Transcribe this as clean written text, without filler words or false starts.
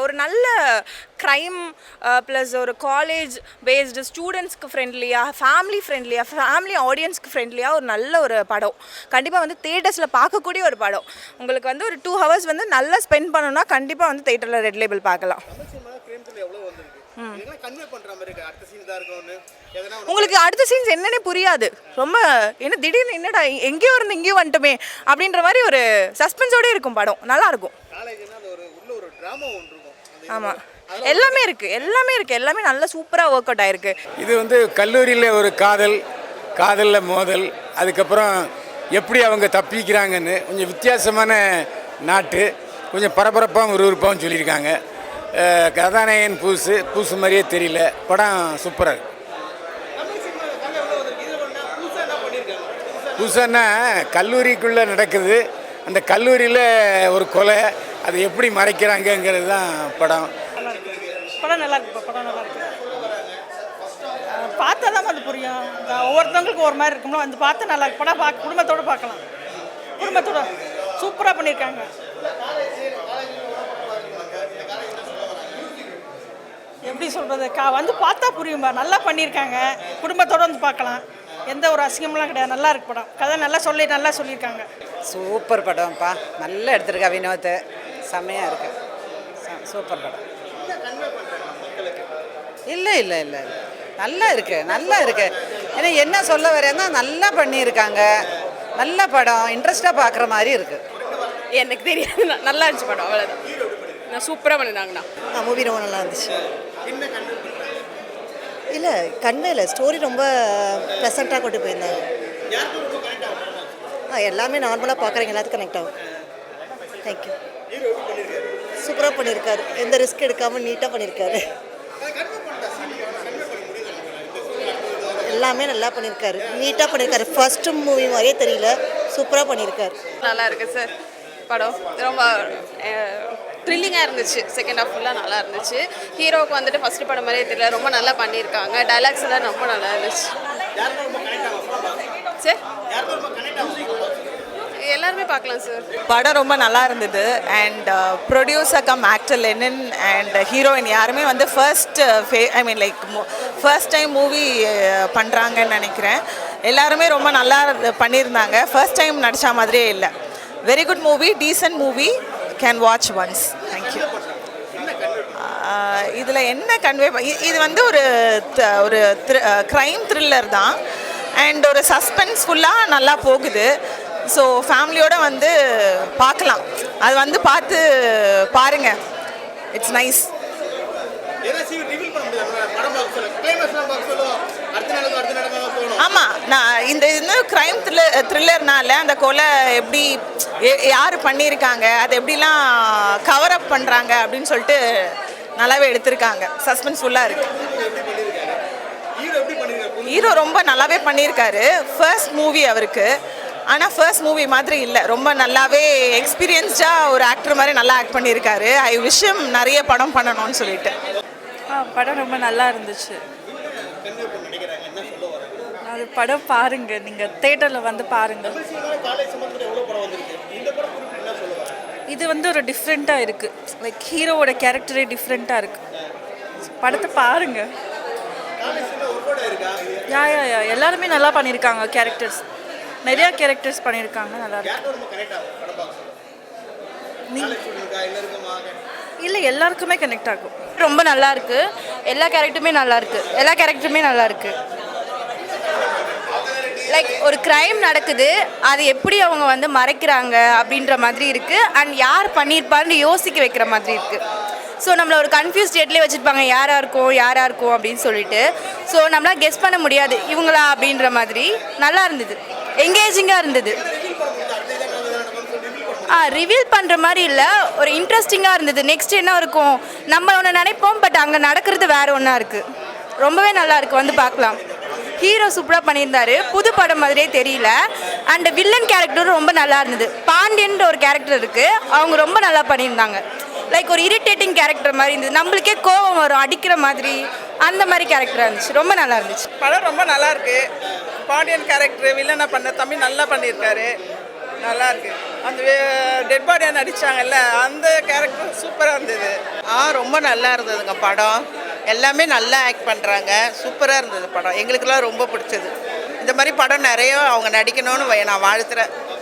ஒரு நல்ல crime plus ஒரு காலேஜ் பேஸ்டு ஸ்டூடெண்ட்ஸ்க்கு ஃப்ரெண்ட்லியாக ஃபேமிலி ஆடியன்ஸ்க்கு ஃப்ரெண்ட்லியாக ஒரு நல்ல ஒரு படம். கண்டிப்பாக வந்து தியேட்டர்ஸில் பார்க்கக்கூடிய ஒரு படம். உங்களுக்கு வந்து ஒரு 2 hours வந்து நல்லா ஸ்பெண்ட் பண்ணணும்னா கண்டிப்பாக வந்து தியேட்டரில் ரெட் லேபிள் பார்க்கலாம். உங்களுக்கு அடுத்த சீன்ஸ் என்னன்னே புரியாது. ரொம்ப என்ன திடீர்னு என்னடா எங்கேயோ இருந்து இங்கேயோ வந்துட்டோமே அப்படின்ற மாதிரி ஒரு சஸ்பென்ஸோடய இருக்கும் படம். நல்லாயிருக்கும். ஆமாம், எல்லாமே இருக்குது. எல்லாமே நல்லா சூப்பராக ஒர்க் அவுட் ஆகிருக்கு. இது வந்து கல்லூரியில் ஒரு காதலில் மோதல், அதுக்கப்புறம் எப்படி அவங்க தப்பிக்கிறாங்கன்னு கொஞ்சம் வித்தியாசமான நாட்டு, கொஞ்சம் பரபரப்பாகவும் விறுவிறுப்பாகவும் சொல்லியிருக்காங்க. கதாநாயகன் பூசு மாதிரியே தெரியல. படம் சூப்பராக இருக்கு. புதுசானா கல்லூரிக்குள்ளே நடக்குது, அந்த கல்லூரியில் ஒரு கொலை, அதை எப்படி மறைக்கிறாங்கங்கிறது தான் படம். நல்லா இருக்கு. பார்த்தா தான் அது புரியும். ஒவ்வொருத்தவங்களுக்கு ஒரு மாதிரி இருக்கும்ல, வந்து பார்த்தா நல்லா இருக்கு. படம் குடும்பத்தோடு பார்க்கலாம். குடும்பத்தோட சூப்பராக பண்ணியிருக்காங்க. எப்படி சொல்கிறது, வந்து பார்த்தா புரியும்பா. நல்லா பண்ணியிருக்காங்க. குடும்பத்தோடு வந்து பார்க்கலாம். எந்த ஒரு அசிங்கமெலாம் கிடையாது. நல்லா இருக்கு படம். கதை நல்லா சொல்லியிருக்காங்க. சூப்பர் படம்ப்பா. நல்லா எடுத்திருக்கா வினோத். செம்மையாக இருக்கு. சூப்பர் படம். இல்லை நல்லா இருக்கு. ஏன்னா என்ன சொல்ல வரேன்னா நல்லா பண்ணியிருக்காங்க. நல்ல படம். இன்ட்ரெஸ்டாக பார்க்குற மாதிரி இருக்குது. எனக்கு தெரியாது. நல்லா இருந்துச்சு படம், அவ்வளோதான். நான் சூப்பராக பண்ணியிருந்தாங்கண்ணா. மூவி ரொம்ப நல்லா இருந்துச்சு. இல்லை கண்மையில் ஸ்டோரி ரொம்ப ப்ளசண்ட்டாக கொண்டு போயிருந்தாங்க. எல்லாமே நார்மலாக பார்க்குறீங்க, எல்லாத்துக்கும் கனெக்ட் ஆகும். தேங்க்யூ. சூப்பராக பண்ணியிருக்காரு. எந்த ரிஸ்க் எடுக்காமல் நீட்டாக பண்ணியிருக்காரு. எல்லாமே நல்லா பண்ணியிருக்காரு. நீட்டாக பண்ணியிருக்காரு. ஃபர்ஸ்ட் மூவி மாதிரியே தெரியல. சூப்பராக பண்ணியிருக்காரு. நல்லா இருக்குது சார் படம். ரொம்ப த்ரில்லிங்காக இருந்துச்சு. செகண்ட் ஹாஃப் ஃபுல்லாக நல்லா இருந்துச்சு. ஹீரோவுக்கு வந்துட்டு ஃபஸ்ட்டு படம் மாதிரியே தெரியல. ரொம்ப நல்லா பண்ணியிருக்காங்க. டைலாக்ஸ் எல்லாம் ரொம்ப நல்லா இருந்துச்சு சார். எல்லாருமே பார்க்கலாம் சார். படம் ரொம்ப நல்லா இருந்தது. And producer cum actor Lenin and heroine யாருமே வந்து ஃபர்ஸ்ட் டைம் மூவி பண்ணுறாங்கன்னு நினைக்கிறேன். எல்லாருமே ரொம்ப நல்லா பண்ணியிருந்தாங்க. ஃபர்ஸ்ட் டைம் நடித்த மாதிரியே இல்லை. Very good movie, decent movie, can watch once. Thank you. இதில் என்ன இது வந்து ஒரு க்ரைம் த்ரில்லர் தான். அண்ட் ஒரு சஸ்பென்ஸ்ஃபுல்லாக நல்லா போகுது. ஸோ ஃபேமிலியோடு வந்து பார்க்கலாம். அது வந்து பார்த்து பாருங்கள். It's nice. ஆமாம், நான் இந்த க்ரைம் த்ரில்லர்னால அந்த கொலை எப்படி யார் பண்ணியிருக்காங்க, அது எப்படிலாம் கவர் அப் பண்ணுறாங்க அப்படின்னு சொல்லிட்டு நல்லாவே எடுத்திருக்காங்க. சஸ்பென்ஸ்ஃபுல்லாக இருக்குது. ஹீரோ ரொம்ப நல்லாவே பண்ணியிருக்காரு. ஃபர்ஸ்ட் மூவி அவருக்கு. ஆனால் ஃபர்ஸ்ட் மூவி மாதிரி இல்லை. ரொம்ப நல்லாவே எக்ஸ்பீரியன்ஸ்டாக ஒரு ஆக்டர் மாதிரி நல்லா ஆக்ட் பண்ணியிருக்காரு. ஐ விஷயம் நிறைய படம் பண்ணணும்னு சொல்லிட்டு. படம் ரொம்ப நல்லா இருந்துச்சு. அது படம் பாருங்க, நீங்கள் தேட்டரில் வந்து பாருங்கள். இது வந்து ஒரு டிஃப்ரெண்ட்டாக இருக்குது. லைக் ஹீரோவோட கேரக்டரே டிஃப்ரெண்ட்டாக இருக்குது. படத்தை பாருங்க. யா எல்லாருமே நல்லா பண்ணியிருக்காங்க. கேரக்டர்ஸ் நிறையா கேரக்டர்ஸ் பண்ணியிருக்காங்க. நல்லா இருக்கு. இல்லை, எல்லாருக்குமே கனெக்ட் ஆகும். ரொம்ப நல்லா இருக்கு. எல்லா கேரக்டருமே நல்லா இருக்கு. லைக் ஒரு க்ரைம் நடக்குது, அது எப்படி அவங்க வந்து மறைக்கிறாங்க அப்படின்ற மாதிரி இருக்குது. அண்ட் யார் பண்ணியிருப்பாருன்னு யோசிக்க வைக்கிற மாதிரி இருக்குது. ஸோ நம்மளை ஒரு கன்ஃபியூஸ் ஸ்டேட்லேயே வச்சுருப்பாங்க, யாராக இருக்கும் அப்படின்னு சொல்லிட்டு. ஸோ நம்மளால் கெஸ் பண்ண முடியாது இவங்களா அப்படின்ற மாதிரி. நல்லா இருந்தது, என்கேஜிங்காக இருந்தது. ரிவீல் பண்ணுற மாதிரி இல்லை, ஒரு இன்ட்ரெஸ்டிங்காக இருந்தது. நெக்ஸ்ட் என்ன இருக்கும் நம்ம ஒன்று நினைப்போம், பட் அங்கே நடக்கிறது வேறு ஒன்றா இருக்குது. ரொம்பவே நல்லா இருக்குது, வந்து பார்க்கலாம். ஹீரோ சூப்பராக பண்ணியிருந்தாரு. புது படம் மாதிரியே தெரியல. அண்ட் வில்லன் கேரக்டரும் ரொம்ப நல்லா இருந்தது. பாண்டியன்ற ஒரு கேரக்டர் இருக்குது, அவங்க ரொம்ப நல்லா பண்ணியிருந்தாங்க. லைக் ஒரு இரிட்டேட்டிங் கேரக்டர் மாதிரி இருந்தது. நம்மளுக்கே கோபம் வரும், அடிக்கிற மாதிரி, அந்த மாதிரி கேரக்டராக இருந்துச்சு. ரொம்ப நல்லா இருந்துச்சு. படம் ரொம்ப நல்லா இருக்கு. பாண்டியன் கேரக்டர் வில்லனை பண்ண தம்பி நல்லா பண்ணியிருக்காரு. நல்லா இருக்கு. அந்த டெட் பாடியாக நடித்தாங்கல்ல அந்த கேரக்டர் சூப்பராக இருந்தது. ரொம்ப நல்லா இருந்ததுங்க படம். எல்லாமே நல்லா ஆக்ட் பண்ணுறாங்க. சூப்பராக இருந்தது படம். எங்களுக்கெல்லாம் ரொம்ப பிடிச்சது. இந்த மாதிரி படம் நிறைய அவங்க நடிக்கணும்னு நான் வாழ்த்துறேன்.